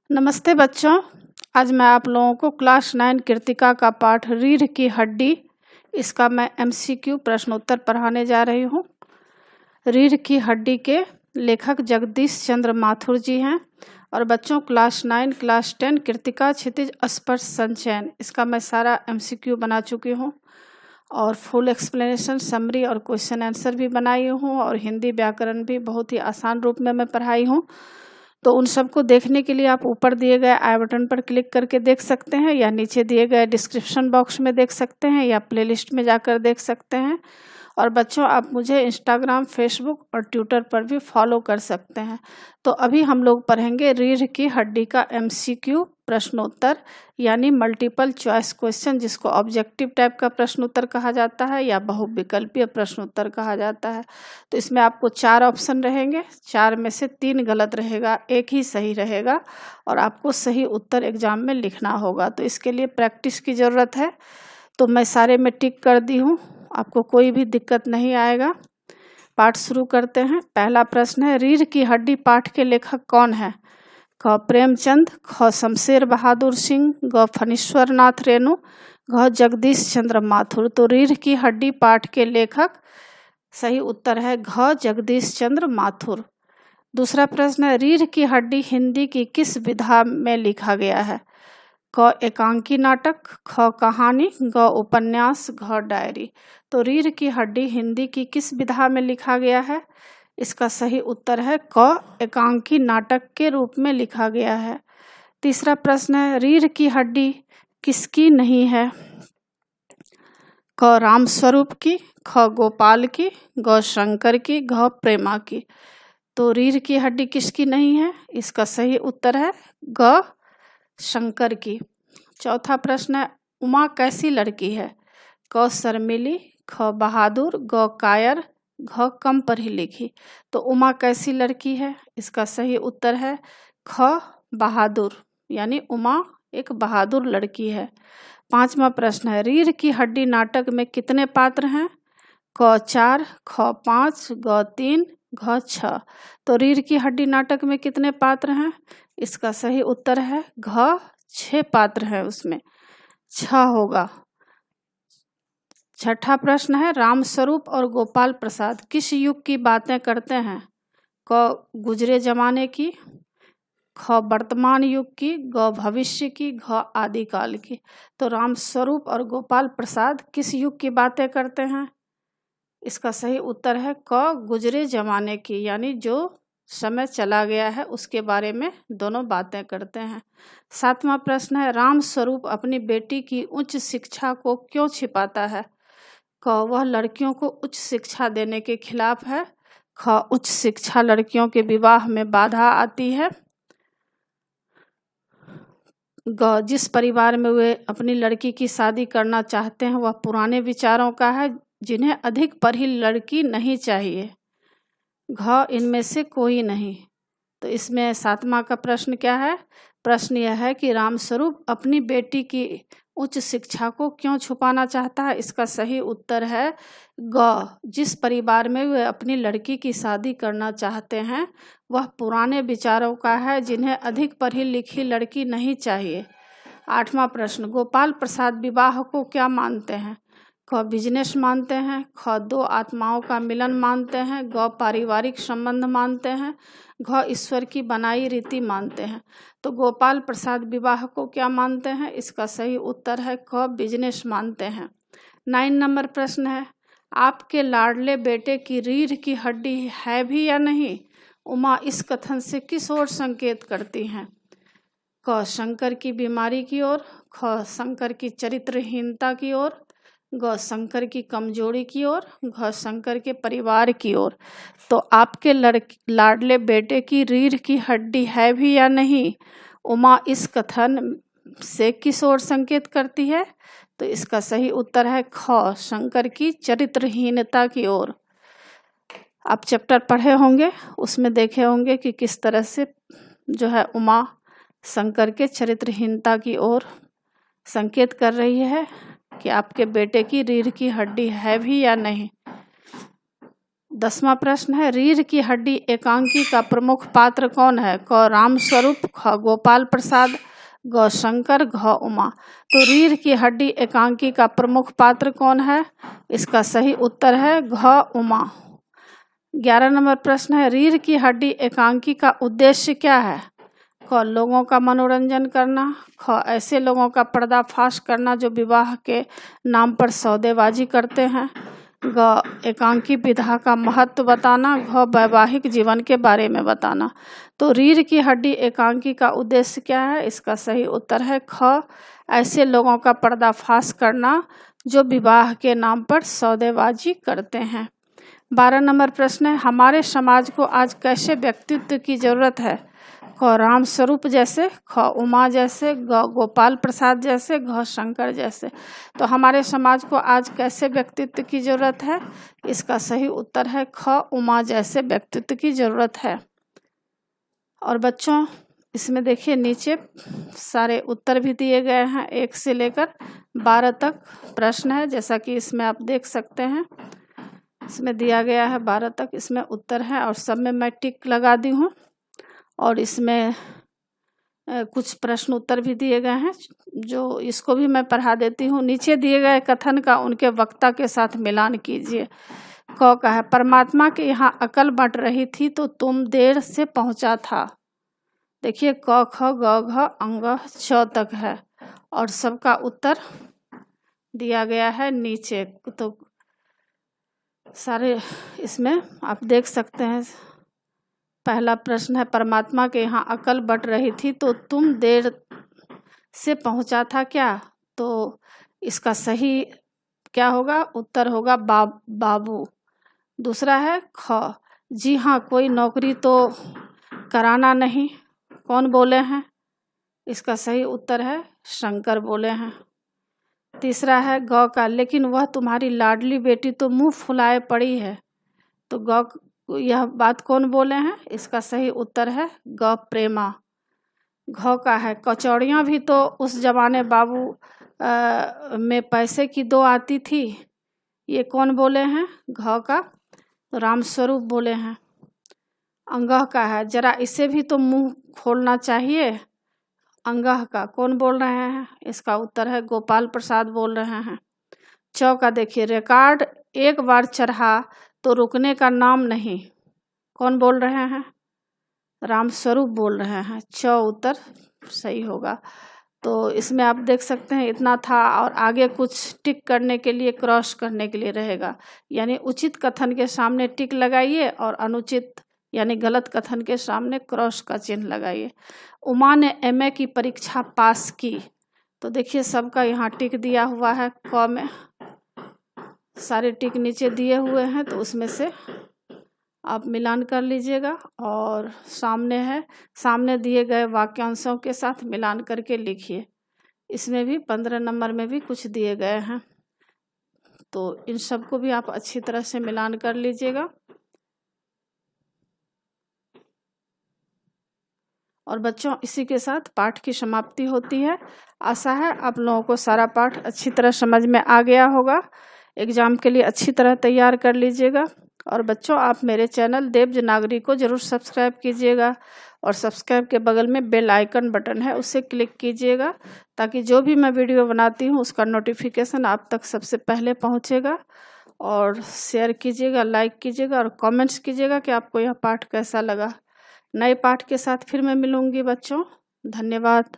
नमस्ते बच्चों। आज मैं आप लोगों को क्लास 9 कृतिका का पाठ रीढ़ की हड्डी, इसका मैं MCQ प्रश्नोत्तर पढ़ाने जा रही हूँ। रीढ़ की हड्डी के लेखक जगदीश चंद्र माथुर जी हैं और बच्चों क्लास 9 क्लास 10 कृतिका क्षितिज स्पर्श संचयन, इसका मैं सारा MCQ बना चुकी हूँ और फुल एक्सप्लेनेशन, समरी और क्वेश्चन आंसर भी बनाई हूँ और हिंदी व्याकरण भी बहुत ही आसान रूप में मैं पढ़ाई हूँ। तो उन सबको देखने के लिए आप ऊपर दिए गए आई बटन पर क्लिक करके देख सकते हैं या नीचे दिए गए डिस्क्रिप्शन बॉक्स में देख सकते हैं या प्लेलिस्ट में जाकर देख सकते हैं। और बच्चों आप मुझे इंस्टाग्राम, फेसबुक और ट्विटर पर भी फॉलो कर सकते हैं। तो अभी हम लोग पढ़ेंगे रीढ़ की हड्डी का MCQ प्रश्नोत्तर यानी मल्टीपल चॉइस क्वेश्चन, जिसको ऑब्जेक्टिव टाइप का प्रश्नोत्तर कहा जाता है या बहुविकल्पीय प्रश्नोत्तर कहा जाता है। तो इसमें आपको 4 ऑप्शन रहेंगे, 4 में से 3 गलत रहेगा, 1 ही सही रहेगा और आपको सही उत्तर एग्जाम में लिखना होगा। तो इसके लिए प्रैक्टिस की ज़रूरत है। तो मैं सारे में टिक कर दी हूँ, आपको कोई भी दिक्कत नहीं आएगा। पाठ शुरू करते हैं। पहला प्रश्न है, रीढ़ की हड्डी पाठ के लेखक कौन है? क प्रेमचंद, ख शमशेर बहादुर सिंह, ग फणीश्वर नाथ रेणु, घ जगदीश चंद्र माथुर। तो रीढ़ की हड्डी पाठ के लेखक सही उत्तर है घ जगदीश चंद्र माथुर। दूसरा प्रश्न है, रीढ़ की हड्डी हिंदी की किस विधा में लिखा गया है? क एकांकी नाटक, ख कहानी, ग उपन्यास, घ डायरी। तो रीढ़ की हड्डी हिंदी की किस विधा में लिखा गया है? इसका सही उत्तर है क एकांकी नाटक के रूप में लिखा गया है। तीसरा प्रश्न है, रीढ़ की हड्डी किसकी नहीं है? क रामस्वरूप की, ख गोपाल की, ग शंकर की, घ प्रेमा की। तो रीढ़ की हड्डी किसकी नहीं है? इसका सही उत्तर है ग शंकर की। चौथा प्रश्न है, उमा कैसी लड़की है? क शर्मिली, ख बहादुर, ग कायर, घ कम पढ़ी लिखी। तो उमा कैसी लड़की है? इसका सही उत्तर है ख बहादुर, यानी उमा एक बहादुर लड़की है। पांचवा प्रश्न है, रीढ़ की हड्डी नाटक में कितने पात्र हैं? क 4, ख 5, ग 3, घ 6। तो रीढ़ की हड्डी नाटक में कितने पात्र हैं? इसका सही उत्तर है घ 6 पात्र हैं, उसमें 6 होगा। छठा प्रश्न है, रामस्वरूप और गोपाल प्रसाद किस युग की बातें करते हैं? क गुजरे जमाने की, ख वर्तमान युग की, ग भविष्य की, घ आदिकाल की। तो रामस्वरूप और गोपाल प्रसाद किस युग की बातें करते हैं? इसका सही उत्तर है क गुजरे जमाने की, यानी जो समय चला गया है उसके बारे में दोनों बातें करते हैं। सातवां प्रश्न है, रामस्वरूप अपनी बेटी की उच्च शिक्षा को क्यों छिपाता है? क वह लड़कियों को उच्च शिक्षा देने के खिलाफ है, ख उच्च शिक्षा लड़कियों के विवाह में बाधा आती है, ग जिस परिवार में वे अपनी लड़की की शादी करना चाहते हैं वह पुराने विचारों का है, जिन्हें अधिक पढ़ी लड़की नहीं चाहिए, घ इनमें से कोई नहीं। तो इसमें सातवां का प्रश्न क्या है? प्रश्न यह है कि रामस्वरूप अपनी बेटी की उच्च शिक्षा को क्यों छुपाना चाहता है? इसका सही उत्तर है ग जिस परिवार में वे अपनी लड़की की शादी करना चाहते हैं वह पुराने विचारों का है, जिन्हें अधिक पढ़ी लिखी लड़की नहीं चाहिए। आठवां प्रश्न, गोपाल प्रसाद विवाह को क्या मानते हैं? क बिजनेस मानते हैं, ख 2 आत्माओं का मिलन मानते हैं, ग पारिवारिक संबंध मानते हैं, घ ईश्वर की बनाई रीति मानते हैं। तो गोपाल प्रसाद विवाह को क्या मानते हैं? इसका सही उत्तर है क बिजनेस मानते हैं। 9 नंबर प्रश्न है, आपके लाडले बेटे की रीढ़ की हड्डी है भी या नहीं? उमा इस कथन से किस ओर संकेत करती हैं? क शंकर की बीमारी की ओर, ख शंकर की चरित्रहीनता की ओर, ग शंकर की कमजोरी की ओर, घ शंकर के परिवार की ओर। तो आपके लाडले बेटे की रीढ़ की हड्डी है भी या नहीं? उमा इस कथन से किस ओर संकेत करती है? तो इसका सही उत्तर है ख शंकर की चरित्रहीनता की ओर। आप चैप्टर पढ़े होंगे, उसमें देखे होंगे कि किस तरह से जो है उमा शंकर के चरित्रहीनता की ओर संकेत कर रही है कि आपके बेटे की रीढ़ की हड्डी है भी या नहीं। 10वां प्रश्न है, रीढ़ की हड्डी एकांकी का प्रमुख पात्र कौन है? क रामस्वरूप, ख गोपाल प्रसाद, ग शंकर, घ उमा। तो रीढ़ की हड्डी एकांकी का प्रमुख पात्र कौन है? इसका सही उत्तर है घ उमा। 11 नंबर प्रश्न है, रीढ़ की हड्डी एकांकी का उद्देश्य क्या है? क लोगों का मनोरंजन करना, ख ऐसे लोगों का पर्दाफाश करना जो विवाह के नाम पर सौदेबाजी करते हैं, ग एकांकी विधा का महत्व बताना, घ वैवाहिक जीवन के बारे में बताना। तो रीढ़ की हड्डी एकांकी का उद्देश्य क्या है? इसका सही उत्तर है ख ऐसे लोगों का पर्दाफाश करना जो विवाह के नाम पर सौदेबाजी करते हैं। 12 नंबर प्रश्न है, हमारे समाज को आज कैसे व्यक्तित्व की जरूरत है? क रामस्वरूप जैसे, ख उमा जैसे, ग गोपाल प्रसाद जैसे, घ शंकर जैसे। तो हमारे समाज को आज कैसे व्यक्तित्व की जरूरत है? इसका सही उत्तर है ख उमा जैसे व्यक्तित्व की जरूरत है। और बच्चों इसमें देखिए नीचे सारे उत्तर भी दिए गए हैं, 1 से लेकर 12 तक प्रश्न है, जैसा कि इसमें आप देख सकते हैं। इसमें दिया गया है 12 तक इसमें उत्तर है और सब में मैं टिक लगा दी हूँ। और इसमें कुछ प्रश्न उत्तर भी दिए गए हैं, जो इसको भी मैं पढ़ा देती हूँ। नीचे दिए गए कथन का उनके वक्ता के साथ मिलान कीजिए। क का है, परमात्मा के यहाँ अकल बंट रही थी तो तुम देर से पहुँचा था। देखिए क ख ग घ अंग छ तक है और सबका उत्तर दिया गया है नीचे। तो सारे इसमें आप देख सकते हैं। पहला प्रश्न है, परमात्मा के यहाँ अकल बंट रही थी तो तुम देर से पहुँचा था क्या? तो इसका सही क्या होगा? उत्तर होगा बाबू। दूसरा है ख, जी हाँ कोई नौकरी तो कराना नहीं, कौन बोले हैं? इसका सही उत्तर है शंकर बोले हैं। तीसरा है ग का, लेकिन वह तुम्हारी लाडली बेटी तो मुंह फुलाए पड़ी है। तो ग यह बात कौन बोले हैं? इसका सही उत्तर है ग प्रेमा। घ का है, कचौड़ियाँ भी तो उस जमाने बाबू में पैसे की 2 आती थी, ये कौन बोले हैं? घ का तो रामस्वरूप बोले हैं। अंगह का है, जरा इसे भी तो मुंह खोलना चाहिए, अंगह का कौन बोल रहे हैं? इसका उत्तर है गोपाल प्रसाद बोल रहे हैं। च का देखिए, रिकॉर्ड एक बार चढ़ा तो रुकने का नाम नहीं, कौन बोल रहे हैं? रामस्वरूप बोल रहे हैं। च उत्तर सही होगा। तो इसमें आप देख सकते हैं इतना था और आगे कुछ टिक करने के लिए, क्रॉस करने के लिए रहेगा। यानी उचित कथन के सामने टिक लगाइए और अनुचित यानी गलत कथन के सामने क्रॉस का चिन्ह लगाइए। उमा ने MA की परीक्षा पास की। तो देखिए सबका यहाँ टिक दिया हुआ है, क में सारे टिक नीचे दिए हुए हैं, तो उसमें से आप मिलान कर लीजिएगा। और सामने है, सामने दिए गए वाक्यांशों के साथ मिलान करके लिखिए। इसमें भी 15 नंबर में भी कुछ दिए गए हैं, तो इन सबको भी आप अच्छी तरह से मिलान कर लीजिएगा। और बच्चों इसी के साथ पाठ की समाप्ति होती है। आशा है आप लोगों को सारा पाठ अच्छी तरह समझ में आ गया होगा। एग्ज़ाम के लिए अच्छी तरह तैयार कर लीजिएगा। और बच्चों आप मेरे चैनल देवज नागरी को ज़रूर सब्सक्राइब कीजिएगा और सब्सक्राइब के बगल में बेल आइकन बटन है, उसे क्लिक कीजिएगा ताकि जो भी मैं वीडियो बनाती हूँ उसका नोटिफिकेशन आप तक सबसे पहले पहुँचेगा। और शेयर कीजिएगा, लाइक कीजिएगा और कमेंट्स कीजिएगा कि आपको यह पाठ कैसा लगा। नए पाठ के साथ फिर मैं मिलूँगी बच्चों। धन्यवाद।